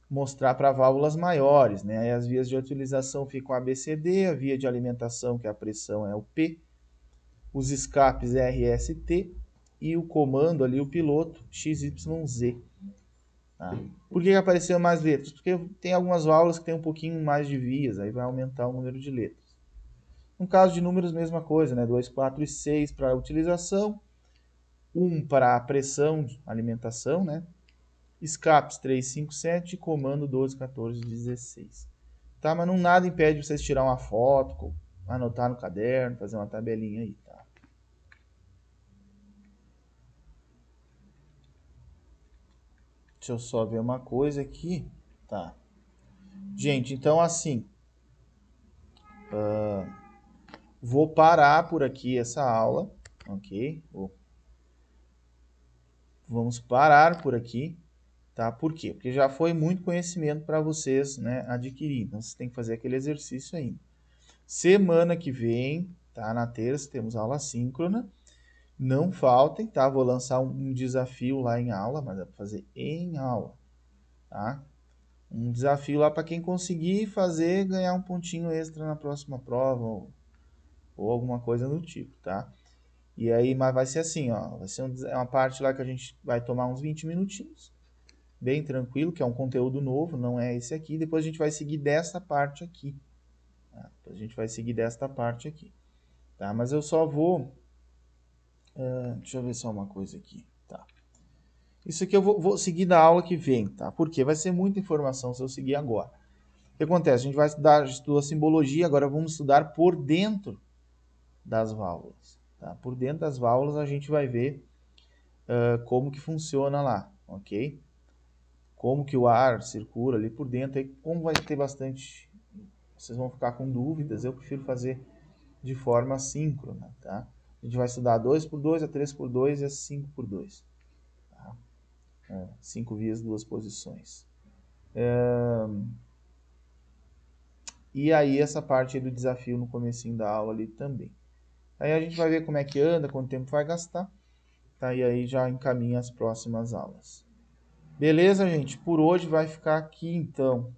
mostrar para válvulas maiores, né? Aí as vias de utilização ficam ABCD, a via de alimentação, que é a pressão, é o P, os escapes RST e o comando ali, o piloto, XYZ. Tá? Por que apareceu mais letras? Porque tem algumas válvulas que tem um pouquinho mais de vias, aí vai aumentar o número de letras. No caso de números, mesma coisa, né? 2, 4 e 6 para utilização, 1 para pressão, alimentação, né? Escapes 3, 5, 7 e comando 12, 14, 16. Tá? Mas não nada impede vocês tirar uma foto, anotar no caderno, fazer uma tabelinha aí, tá? Deixa eu só ver uma coisa aqui. Tá. Gente, então assim, vou parar por aqui essa aula, ok? Vamos parar por aqui, tá? Por quê? Porque já foi muito conhecimento para vocês, né, adquirir. Então, vocês têm que fazer aquele exercício ainda. Semana que vem, tá? Na terça, temos aula síncrona. Não faltem, tá? Vou lançar um desafio lá em aula, mas é para fazer em aula, tá? Um desafio lá para quem conseguir fazer, ganhar um pontinho extra na próxima prova ou alguma coisa do tipo, tá? E aí, mas vai ser assim, ó, vai ser uma parte lá que a gente vai tomar uns 20 minutinhos, bem tranquilo, que é um conteúdo novo, não é esse aqui. Depois a gente vai seguir dessa parte aqui, tá? A gente vai seguir desta parte aqui, tá? Mas eu só vou, deixa eu ver só uma coisa aqui, tá? Isso aqui eu vou seguir da aula que vem, tá? Porque vai ser muita informação se eu seguir agora. O que acontece? A gente vai estudar a simbologia, agora vamos estudar por dentro das válvulas, tá? Por dentro das válvulas a gente vai ver como que funciona lá, ok? Como que o ar circula ali por dentro, aí como vai ter bastante, vocês vão ficar com dúvidas, eu prefiro fazer de forma síncrona, tá? A gente vai estudar a 2x2, a 3x2 e a 5x2. Tá? 5 vias, 2 posições. E aí essa parte aí do desafio no comecinho da aula ali também. Aí a gente vai ver como é que anda, quanto tempo vai gastar, tá? E aí já encaminha as próximas aulas. Beleza, gente? Por hoje vai ficar aqui, então.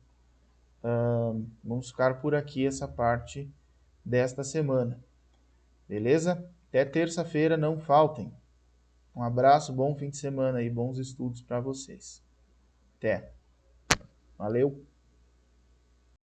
Vamos ficar por aqui essa parte desta semana. Beleza? Até terça-feira, não faltem. Um abraço, bom fim de semana e bons estudos para vocês. Até. Valeu!